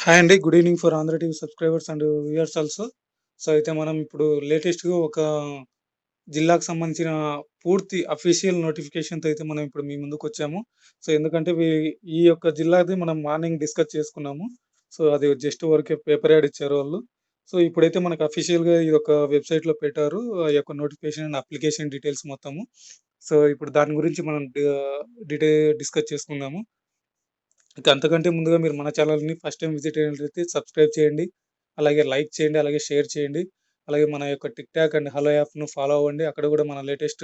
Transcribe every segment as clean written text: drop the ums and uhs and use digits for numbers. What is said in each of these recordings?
Hi అండి. Good evening for Andhra TV subscribers and viewers also. So, అయితే మనం ఇప్పుడు లేటెస్ట్‌గా ఒక జిల్లాకు సంబంధించిన పూర్తి అఫీషియల్ నోటిఫికేషన్‌తో అయితే మనం ఇప్పుడు మీ ముందుకొచ్చాము. సో, ఎందుకంటే ఈ యొక్క జిల్లాది మనం మార్నింగ్ డిస్కస్ చేసుకున్నాము. సో, అది జస్ట్ ఊరికే పేపర్ యాడ్ ఇచ్చారు వాళ్ళు. సో, ఇప్పుడైతే మనకు అఫీషియల్‌గా ఈ యొక్క వెబ్‌సైట్‌లో పెట్టారు. ఆ యొక్క నోటిఫికేషన్ అండ్ అప్లికేషన్ డీటెయిల్స్ మొత్తము. సో, ఇప్పుడు దాని గురించి మనం డీటె డిస్కస్ చేసుకుందాము. ఇక అంతకంటే ముందుగా మీరు మన ఛానల్‌ని ఫస్ట్ టైమ్ విజిట్ అయినట్లయితే సబ్స్క్రైబ్ చేయండి. అలాగే లైక్ చేయండి. అలాగే షేర్ చేయండి. అలాగే మన యొక్క టిక్‌టాక్ అండ్ హలో యాప్‌ను ఫాలో అవ్వండి. అక్కడ గూడా మన లేటెస్ట్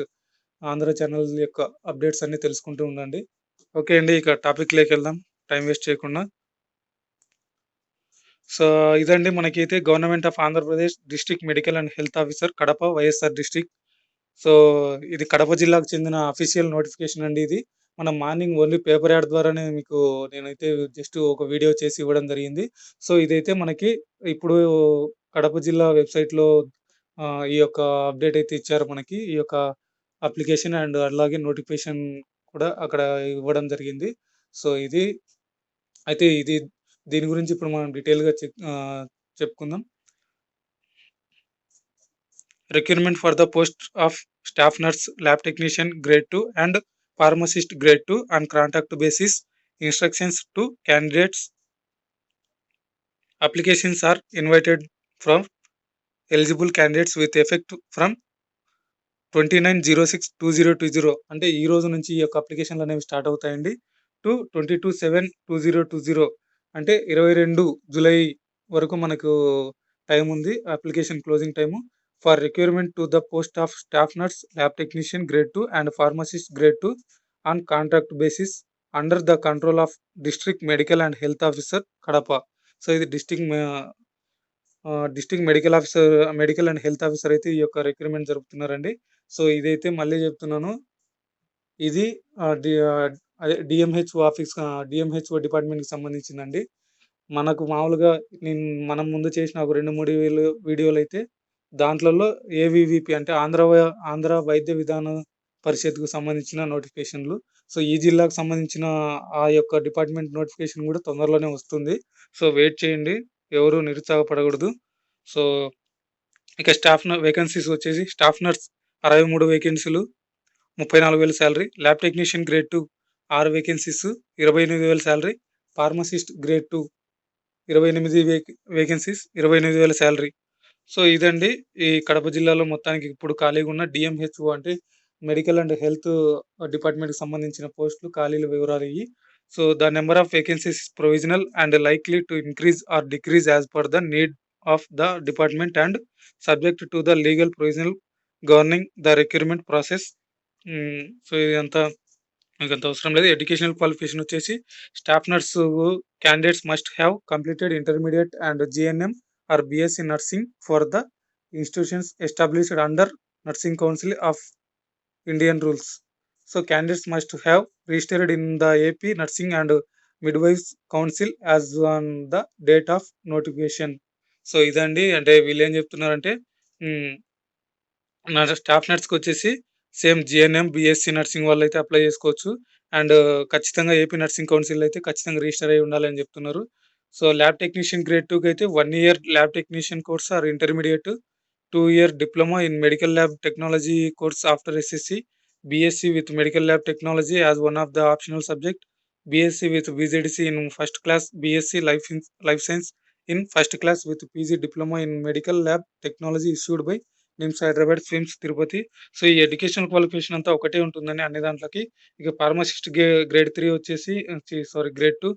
ఆంధ్ర ఛానల్ యొక్క అప్డేట్స్ అన్నీ తెలుసుకుంటూ ఉండండి. ఓకే అండి. ఇక టాపిక్‌లోకెళ్దాం టైం వేస్ట్ చేయకుండా. సో, ఇదండి మనకైతే government of Andhra Pradesh district medical and health officer Kadapa YSR district. So, ఇది కడప జిల్లాకు చెందిన అఫీషియల్ నోటిఫికేషన్ అండి ఇది. మనం మార్నింగ్ ఓన్లీ పేపర్ యాడ్ ద్వారానే మీకు నేనైతే జస్ట్ ఒక వీడియో చేసి ఇవ్వడం జరిగింది. సో, ఇదైతే మనకి ఇప్పుడు కడప జిల్లా వెబ్‌సైట్‌లో ఈ యొక్క అప్డేట్ అయితే ఇచ్చారు మనకి. ఈ యొక్క అప్లికేషన్ అండ్ అలాగే నోటిఫికేషన్ కూడా అక్కడ ఇవ్వడం జరిగింది. సో, ఇది దీని గురించి ఇప్పుడు మనం డీటెయిల్‌గా చెప్పుకుందాం. Requirement for the post of staff nurse, lab technician grade 2 and pharmacist grade 2 on contract basis. Instructions to candidates. Applications are invited from eligible candidates with effect from 29/06/2020 అంటే ఈ రోజు నుంచి ఈ యొక్క అప్లికేషన్‌లు అనేవి స్టార్ట్ అవుతాయండి. టు 22/7/2020 అంటే 22 జూలై వరకు మనకు టైమ్ ఉంది. Application closing time. For requirement to the post of staff nurse, lab technician grade 2 and pharmacist grade 2 on contract basis under the control of district medical and health officer Kadapa. So, ఇది district medical and health officer అయితే ఈ యొక్క recruitment జరుపుతున్నారండి. So, ఇదైతే మళ్ళీ చెప్తున్నాను. ఇది అదే DMHO డిపార్ట్‌మెంట్‌కి సంబంధించిందండి. మనకు మామూలుగా మనం ముందు చేసిన ఒక 2, 3 వీడియోలైతే దాంట్లలో ఏవీవీపీ అంటే ఆంధ్ర వైద్య విధాన పరిషత్‌కు సంబంధించిన నోటిఫికేషన్‌లు. సో, ఈ జిల్లాకు సంబంధించిన ఆ యొక్క డిపార్ట్‌మెంట్ నోటిఫికేషన్ గూడా తొందరలోనే వస్తుంది. సో, వెయిట్ చేయండి. ఎవరు నిరుత్సాహపడకూడదు. సో, ఇక వేకెన్సీస్ వచ్చేసి staff nurse 63 వేకెన్సీలు, 34,000 salary. Lab technician grade 2 6 vacancies, 28,000 salary. Pharmacist grade 2 28 vacancies, 28,000 salary. So, ఇదండి ఈ కడప జిల్లాలో మొత్తానికి ఇప్పుడు ఖాళీగా ఉన్న డీఎంహెచ్ఓ అంటే మెడికల్ అండ్ హెల్త్ డిపార్ట్‌మెంట్‌కి సంబంధించిన పోస్టులు ఖాళీల వివరాలు ఇయి. So, the number of vacancies provisional and likely to increase or decrease as per the need of the department and subject to the legal provisional governing the recruitment process. So, మీకంత అవసరం లేదు. Educational qualification వచ్చేసి staff nurse candidates must have completed intermediate and GNM or BSc nursing for the institutions established under nursing council of Indian rules. So, candidates must have registered in the AP nursing and midwifes council as on the date of notification. So, ఇదండి. అంటే వీళ్ళేం చెప్తున్నారంటే hmm. Staff నర్స్‌కొచ్చేసి same GNM, BSc nursing వాళ్ళైతే apply చేసుకోవచ్చు. And ఖచ్చితంగా AP nursing council అయితే ఖచ్చితంగా రిజిస్టర్ అయ్యి ఉండాలని చెప్తున్నారు. సో, ల్యాబ్ టెక్నీషియన్ గ్రేడ్ 2 కైతే 1 year lab technician course or intermediate, 2 year diploma in medical lab technology course after SSC, BSc with medical lab technology as one of the optional subject, BSc with VGDC in first class, BSc life science in first class with PG diploma in medical lab technology issued by NIMS Hyderabad, SVIMS Tirupati. So, ఈ educational qualification అంతా ఒకటే ఉంటుందండి అన్ని దాంట్లకి. ఇక pharmacist grade 3 వచ్చేసి grade 2,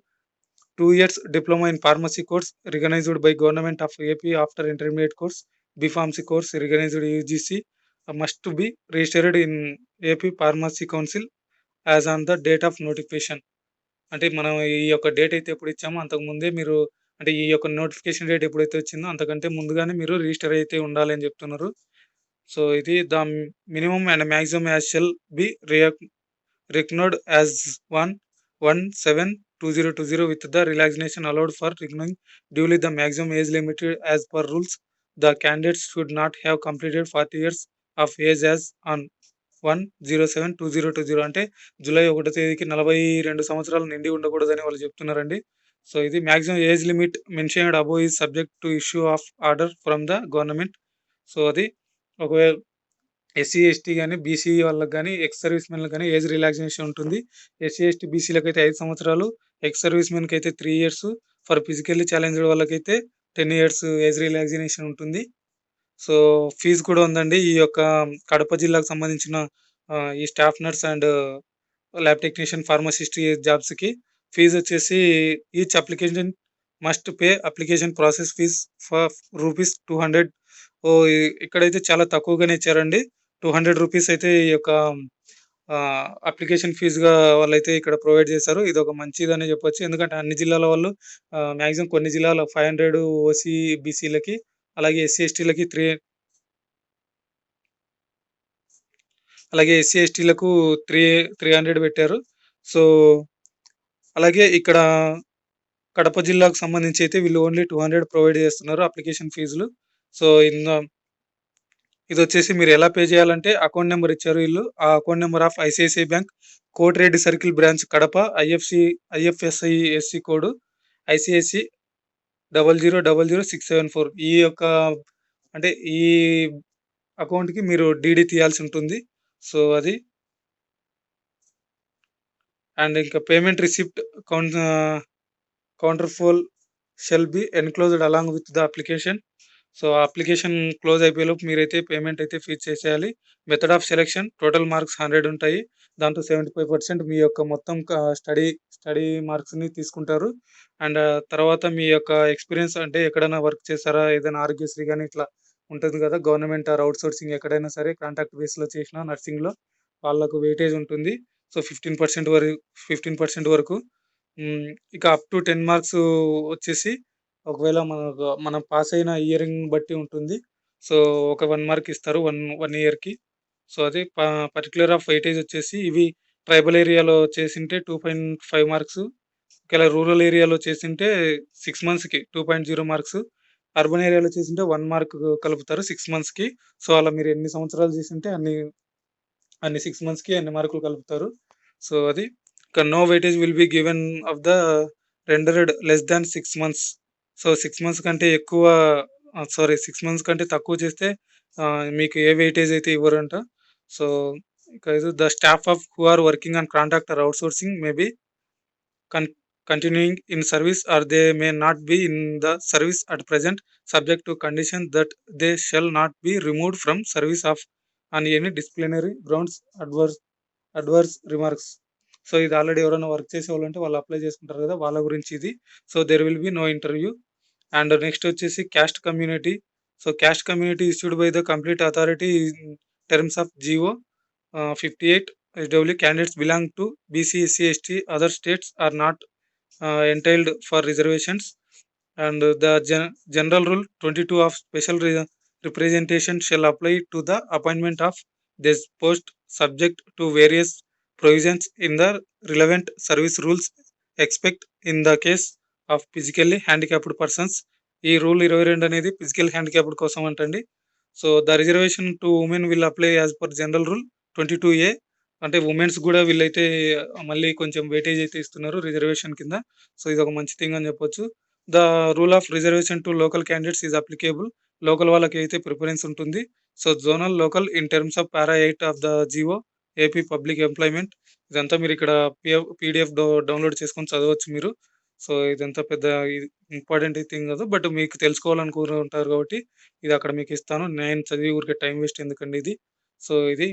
2 years diploma in pharmacy course recognised by government of AP after intermediate course. B pharmacy course recognised UGC must be registered in AP pharmacy council as on the date of notification. అంటే మనం ఈ యొక్క date అయితే ఎప్పుడు ఇచ్చామో అంతకుముందే మీరు అంటే ఈ యొక్క నోటిఫికేషన్ డేట్ ఎప్పుడైతే వచ్చిందో అంతకంటే ముందుగానే మీరు రిజిస్టర్ అయితే ఉండాలి అని చెప్తున్నారు. సో, ఇది the minimum and maximum as shall be reckoned as 1/17/2020 with the relaxation allowed for reckoning duly the maximum age limit as per rules. The candidates should not have completed 40 years of age as on 1/07/2020 అంటే July 1 తేదీకి 42 సంవత్సరాలు నిండి ఉండకూడదని వాళ్ళు చెప్తున్నారండి. So ఇది maximum age limit mentioned above is subject to issue of order from the government. So అది ఒకవేళ ఎస్సీ, ఎస్టీ గాని, బీసీ వాళ్ళకి గాని, ఎక్స్ సర్వీస్ మెన్‌లకి గాని ఏజ్ రిలాక్సేషన్ ఉంటుంది. ఎస్సీ, ఎస్టీ, బీసీలకైతే 5 సంవత్సరాలు, ఎక్స్ సర్వీస్ మెన్‌కైతే 3 ఇయర్స్, ఫర్ ఫిజికల్లీ ఛాలెంజ్డ్ వాళ్ళకైతే 10 ఇయర్స్ ఏజ్ రిలాక్సేషన్ ఉంటుంది. సో, ఫీజ్ కూడా ఉందండి. ఈ యొక్క కడప జిల్లాకు సంబంధించిన ఈ staff nurse and lab technician, pharmacist జాబ్స్‌కి ఫీజొచ్చేసి each application must pay application process fees for rupees 200. Oh! ఇక్కడైతే చాలా తక్కువగానే ఇచ్చారండి. రూ. 200 అయితే ఈ యొక్క అప్లికేషన్ ఫీజ్‌గా వాళ్ళైతే ఇక్కడ ప్రొవైడ్ చేశారు. ఇదొక మంచిదనే చెప్పొచ్చు. ఎందుకంటే అన్ని జిల్లాల వాళ్ళు మాక్సిమం కొన్ని జిల్లాలో 500 ఓసీ, బీసీలకి, అలాగే ఎస్సీ, ఎస్టీలకి అలాగే ఎస్సీ, ఎస్టీలకు 300 పెట్టారు. సో, అలాగే ఇక్కడ కడప జిల్లాకు సంబంధించి అయితే వీళ్ళు ఓన్లీ 200 ప్రొవైడ్ చేస్తున్నారు అప్లికేషన్ ఫీజులు. సో, ఇదొచ్చేసి మీరు ఎలా పే చేయాలంటే అకౌంట్ నంబర్ ఇచ్చారు ఈళ్ళు. ఆ account number of ICICI bank, Koti Reddy circle branch Kadapa, IFSC code ICICI 00000674. ఈ యొక్క అంటే ఈ అకౌంట్‌కి మీరు డీడీ తీయాల్సి ఉంటుంది. సో, అది అండ్ ఇంకా payment receipt counterfoil shall be enclosed along with the application. So, ఆ అప్లికేషన్ క్లోజ్ అయిపోయేలోపు మీరైతే పేమెంట్ అయితే ఫీజ్ చేసేయాలి. Method of selection total marks 100 ఉంటాయి. దాంట్లో 75% మీ యొక్క మొత్తం స్టడీ మార్క్స్‌ని తీసుకుంటారు. అండ్ తర్వాత మీ యొక్క ఎక్స్‌పీరియన్స్ అంటే ఎక్కడైనా వర్క్ చేసారా? ఏదైనా ఆరోగ్యశ్రీ గాని ఇట్లా ఉంటుంది కదా! గవర్నమెంట్ ఆర్ ఔట్‌సోర్సింగ్ ఎక్కడైనా సరే కాంట్రాక్ట్ బేస్‌లో చేసినా నర్సింగ్‌లో వాళ్ళకు వెయిటేజ్ ఉంటుంది. సో, 15% వరకు. ఇక అప్ టు 10 మార్క్స్ వచ్చేసి ఒకవేళ మనం పాస్ అయిన ఇయర్‌ని బట్టి ఉంటుంది. సో, ఒక 1 మార్క్ ఇస్తారు. 1 ఇయర్‌కి. సో, అది పర్టిక్యులర్ ఆఫ్ వెయిటేజ్ వచ్చేసి ఇవి ట్రైబల్ ఏరియాలో చేసింటే 2.5 మార్క్స్. ఒకవేళ రూరల్ ఏరియాలో చేసింటే 6 మంత్స్‌కి 2.0 మార్క్స్. అర్బన్ ఏరియాలో చేసుంటే 1 మార్క్ కలుపుతారు 6 మంత్స్‌కి. సో, అలా మీరు ఎన్ని సంవత్సరాలు చేసుంటే అన్ని 6 మంత్స్‌కి అన్ని మార్కులు కలుపుతారు. సో, అది ఇక no weightage will be given of the rendered less than 6 months. So, 6 months కంటే ఎక్కువ 6 మంత్స్ కంటే తక్కువ చేస్తే మీకు ఏ వెయిటేజ్ అయితే ఇవ్వరంట. సో, ఇక ఇది the staff of who are working on contract or outsourcing may be con continuing in service or they may not be in the service at present, subject to condition that they shall not be removed from service of on any disciplinary grounds adverse remarks. So, ఇది already ఎవరైనా work చేసేవాళ్ళుంటే వాళ్ళు apply చేసుకుంటారు కదా! వాళ్ళ గురించి ఇది. So, there will be no interview. And next వచ్చేసి caste community. So, caste community issued by the complete authority in terms of GO 58 SW candidates belong to BC, SC, ST, other states are not entailed for reservations. And the general rule 22 of special representation shall apply to the appointment of this post subject to various provisions in the relevant service rules expect in the case of physically handicapped persons. ఈ rule 22 అనేది physical handicapped కోసం అంటండి. So, the reservation to women will apply as per general rule 22A. అంటే women's గూడా వీళ్ళైతే మళ్ళీ కొంచెం weightage అయితే ఇస్తున్నారు రిజర్వేషన్ కింద. సో, ఇదొక మంచి థింగ్ అని చెప్పొచ్చు. The rule of reservation to local candidates is applicable. Local వాళ్ళకైతే ప్రిఫరెన్స్ ఉంటుంది. So, zonal, local in terms of para 8 of the GO AP public employment. ఇదంతా మీరిక్కడ పీడీఎఫ్ డౌన్‌లోడ్ చేసుకొని చదవచ్చు మీరు. సో, ఇదంతా పెద్ద ఇంపార్టెంట్ థింగ్ కాదు. బట్ మీకు తెలుసుకోవాలనుకుంటారు కాబట్టి ఇది అక్కడ మీకిస్తాను. నేను చదివి ఊరికే టైమ్ వేస్ట్ ఎందుకండి ఇది. సో, ఇది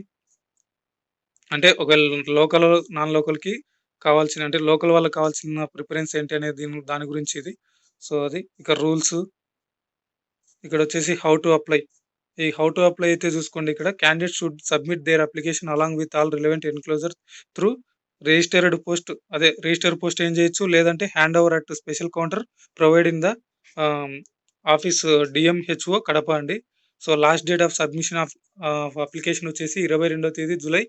అంటే ఒకవేళ లోకల్, నాన్ లోకల్‌కి కావాల్సిన అంటే లోకల్ వాళ్ళకి కావాల్సిన ప్రిఫరెన్స్ ఏంటి అనేది దాని గురించి ఇది. సో, అది. ఇక రూల్స్ ఇక్కడొచ్చేసి హౌ టు అప్లై. ఈ హౌ టు అప్లై అయితే చూసుకోండి ఇక్కడ candidate should submit their application along with all relevant enclosure through registered post. అదే రిజిస్టర్ పోస్ట్ ఏం చేయొచ్చు. లేదంటే hand over at special counter provide in the ఆహ్, ఆఫీస్ డీఎంహెచ్ఓ కడప అండి. So, last date of submission application వచ్చేసి 22వ తేదీ July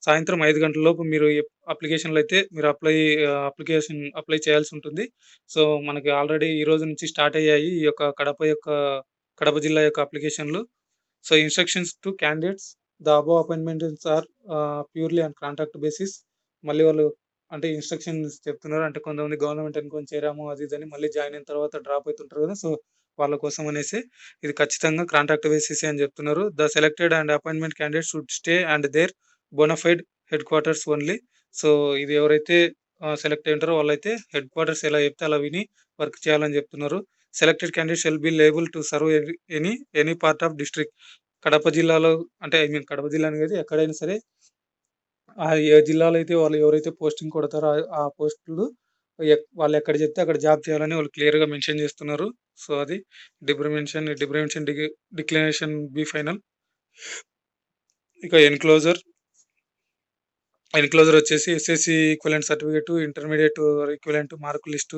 సాయంత్రం 5 గంటల లోపు మీరు అప్లికేషన్‌లో అయితే మీరు అప్లికేషన్ అప్లై చేయాల్సి ఉంటుంది. సో, మనకి ఆల్రెడీ ఈ రోజు నుంచి స్టార్ట్ అయ్యాయి. ఈ యొక్క కడప జిల్లా యొక్క అప్లికేషన్‌లు. So, instructions to candidates the above appointments are purely on contract basis. మళ్ళీ వాళ్ళు అంటే ఇన్‌స్ట్రక్షన్స్ చెప్తున్నారు. అంటే కొంతమంది గవర్నమెంట్ అనుకోని చేరాము అది ఇది అని మళ్ళీ జాయిన్ అయిన తర్వాత డ్రాప్ అయితుంటారు కదా! సో, వాళ్ళ కోసం అనేసి ఇది ఖచ్చితంగా కాంట్రాక్ట్ బేసిసే అని చెప్తున్నారు. The selected and appointment candidates should stay and there bona fide headquarters only. So, ఇది ఎవరైతే సెలెక్ట్ అయ్యి ఉంటారో వాళ్ళైతే హెడ్ క్వార్టర్స్ ఎలా చెప్తే అలా విని వర్క్ చేయాలని చెప్తున్నారు. Selected candidates shall be label to serve any part of district. Kadapa జిల్లాలో అంటే ఐ మీన్ కడప జిల్లా అని కాదు ఎక్కడైనా సరే ఏ జిల్లాలో అయితే వాళ్ళు ఎవరైతే పోస్టింగ్ కొడతారో ఆ పోస్టులు వాళ్ళెక్కడ చెప్తే అక్కడ జాబ్ చేయాలని వాళ్ళు క్లియర్‌గా మెన్షన్ చేస్తున్నారు. సో, అది డిబ్రిమెంషన్ డిక్లరేషన్ బి ఫైనల్. ఇక ఎన్‌క్లోజర్ వచ్చేసి SSC equivalent certificate, intermediate equivalent mark list,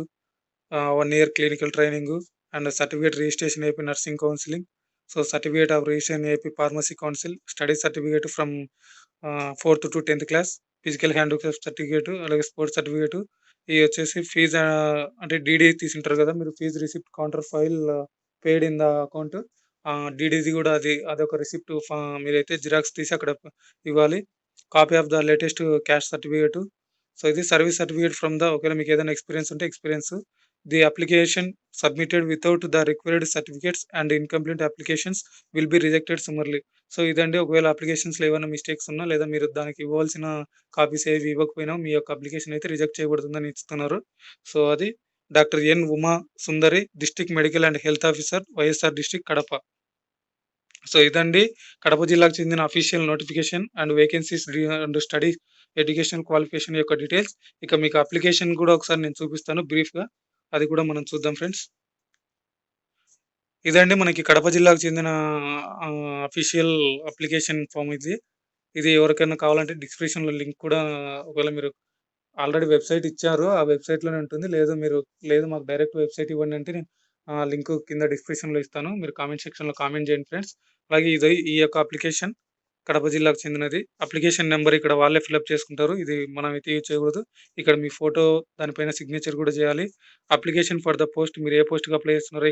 1 year clinical training and certificate registration AP nursing counselling. So, certificate of registration AP pharmacy council, study certificate from 4థ్ to 10థ్ class, physical handicap certificate అలాగే sports certificate. ఇయి వచ్చేసి fees అంటే DD తీసుంటారు కదా! మీరు fees receipt counter file paid in the account. డీడీది కూడా అదొక receipt మీరైతే జిరాక్స్ తీసి అక్కడ ఇవ్వాలి. Copy of the latest caste certificate. So, ఇది సర్వీస్ సర్టిఫికేట్ ఫ్రమ్ ద ఒకవేళ మీకేదైనా ఎక్స్‌పీరియన్స్ ఉంటే experience. The application submitted without the required certificates and incomplete applications will be rejected summarily. So, ఇదండి ఒకవేళ అప్లికేషన్స్‌లో ఏవైనా మిస్టేక్స్ ఉన్నా లేదా మీరు దానికి ఇవ్వాల్సిన కాపీస్ ఏవి ఇవ్వకపోయినా మీ యొక్క అప్లికేషన్ అయితే రిజెక్ట్ చేయబడుతుందని ఇస్తున్నారు. సో, అది doctor N. Uma Sundari, district medical and health officer, YSR district Kadapa. So, ఇదండి కడప జిల్లాకు చెందిన official notification and vacancies and study educational qualification యొక్క డీటెయిల్స్. ఇక మీకు అప్లికేషన్ కూడా ఒకసారి నేను చూపిస్తాను బ్రీఫ్‌గా. అది కూడా మనం చూద్దాం ఫ్రెండ్స్. ఇదండి మనకి కడప జిల్లాకు చెందిన అఫీషియల్ అప్లికేషన్ ఫార్మ్ ఇది. ఇది ఎవరికైనా కావాలంటే డిస్క్రిప్షన్‌లో లింక్ కూడా ఒకవేళ మీరు ఆల్రెడీ వెబ్‌సైట్ ఇచ్చారు. ఆ వెబ్‌సైట్‌లోనే ఉంటుంది. లేదు మాకు డైరెక్ట్ వెబ్‌సైట్ ఇవ్వండి అంటే నేను లింక్ కింద డిస్క్రిప్షన్‌లో ఇస్తాను. మీరు కామెంట్ సెక్షన్‌లో కామెంట్ చేయండి ఫ్రెండ్స్. అలాగే ఈ యొక్క అప్లికేషన్ కడప జిల్లాకు చెందినది. అప్లికేషన్ నంబర్ ఇక్కడ వాళ్ళే ఫిలప్ చేసుకుంటారు. ఇది మనమైతే యూజ్ చేయకూడదు. ఇక్కడ మీ ఫోటో దానిపైన సిగ్నేచర్ కూడా చేయాలి. అప్లికేషన్ ఫర్ ద పోస్ట్ మీరు ఏ పోస్ట్‌కి అప్లై చేస్తున్నారో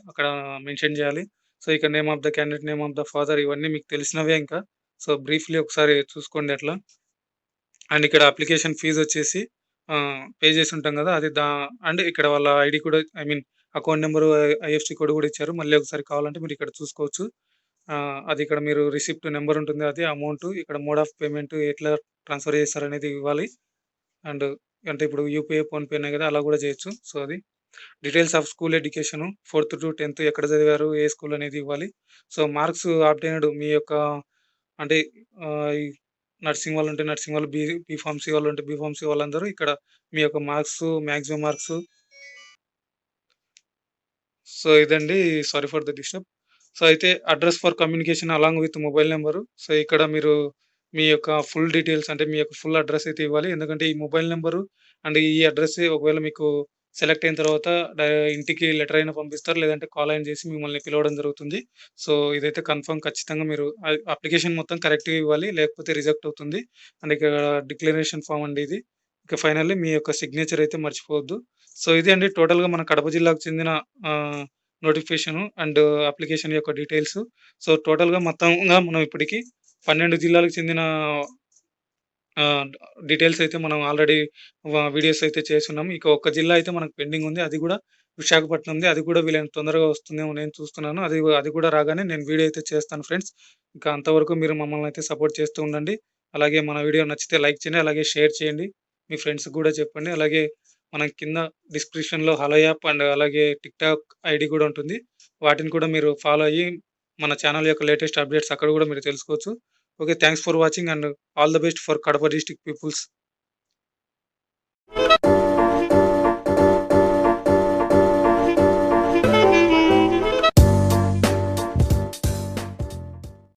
అక్కడ మెన్షన్ చేయాలి. సో, ఇక్కడ name of the candidate, name of the father ఇవన్నీ మీకు తెలిసినవే ఇంకా. సో, బ్రీఫ్‌లీ ఒకసారి చూసుకోండి అట్లా. అండ్ ఇక్కడ అప్లికేషన్ ఫీజొచ్చేసి పే చేసుంటాం గదా! అది అండ్ ఇక్కడ వాళ్ళ ఐడీ కూడా I mean account number, IFC code గూడా ఇచ్చారు. మళ్ళీ ఒకసారి కావాలంటే మీరిక్కడ చూసుకోవచ్చు. అది ఇక్కడ మీరు రిసిప్ట్ నంబర్ ఉంటుంది. అది అమౌంటు ఇక్కడ మోడ్ ఆఫ్ పేమెంట్ ఎట్లా ట్రాన్స్‌ఫర్ చేస్తారనేది ఇవ్వాలి. అండ్ అంటే ఇప్పుడు యూపీఐ, ఫోన్‌పేనే గదా! అలా గూడా చేయొచ్చు. సో, అది డీటెయిల్స్ ఆఫ్ స్కూల్ ఎడ్యుకేషను 4థ్-10థ్ ఎక్కడ చదివారు, ఏ స్కూల్ అనేది ఇవ్వాలి. సో, మార్క్స్ ఆబ్‌టైన్డ్ మీ యొక్క అంటే ఈ నర్సింగ్ వాళ్ళుంటే నర్సింగ్ వాళ్ళు, బీఫార్మసీ వాళ్ళుంటే బీఫార్మసీ వాళ్ళందరూ ఇక్కడ మీ యొక్క మాక్సిమం మార్క్సు. సో, ఇదండి. Sorry for the disturb. So, అయితే address for communication along with mobile number. So, ఇక్కడ మీరు మీ యొక్క ఫుల్ డీటెయిల్స్ అంటే మీ యొక్క ఫుల్ అడ్రెస్ అయితే ఇవ్వాలి. ఎందుకంటే ఈ మొబైల్ నంబరు అండ్ ఈ అడ్రెస్సే ఒకవేళ మీకు సెలెక్ట్ అయిన తర్వాత ఇంటికి లెటర్ అయినా పంపిస్తారు. లేదంటే కాల్ అయినా చేసి మిమ్మల్ని పిలవడం జరుగుతుంది. సో, ఇదైతే కన్ఫర్మ్ ఖచ్చితంగా మీరు అప్లికేషన్ మొత్తం కరెక్ట్‌గా ఇవ్వాలి. లేకపోతే రిజెక్ట్ అవుతుంది. అండ్ ఇక్కడ డిక్లరేషన్ ఫార్మ్ అండి ఇది. ఇక ఫైనల్లీ మీ యొక్క సిగ్నేచర్ అయితే మర్చిపోవద్దు. సో, ఇదే అండి టోటల్‌గా మన కడప జిల్లాకు చెందిన ఆహ్, నోటిఫికేషను అండ్ అప్లికేషన్ యొక్క డీటెయిల్స్. సో, టోటల్‌గా మొత్తంగా మనం ఇప్పటికి 12 జిల్లాలకు చెందిన ఆహ్, డీటెయిల్స్ అయితే మనం ఆల్రెడీ వీడియోస్ అయితే చేసున్నాం. ఇక ఒక్క జిల్లా అయితే మనకు పెండింగ్ ఉంది. అది గూడా విశాఖపట్నంది. అది కూడా వీలైనంత తొందరగా వస్తుందేమో నేను చూస్తున్నాను. అది కూడా రాగానే నేను వీడియో అయితే చేస్తాను ఫ్రెండ్స్. ఇంకా అంతవరకు మీరు మమ్మల్ని అయితే సపోర్ట్ చేస్తూ ఉండండి. అలాగే మన వీడియో నచ్చితే లైక్ చేయండి. అలాగే షేర్ చేయండి. మీ ఫ్రెండ్స్‌కి గూడా చెప్పండి. అలాగే మనం కింద డిస్క్రిప్షన్‌లో హలో యాప్ అండ్ అలాగే టిక్‌టాక్ ఐడీ కూడా ఉంటుంది. వాటిని కూడా మీరు ఫాలో అయ్యి మన ఛానల్ యొక్క లేటెస్ట్ అప్డేట్స్ అక్కడ గూడా మీరు తెలుసుకోవచ్చు. Okay. Thanks for watching and all the best for Kadapa district peoples.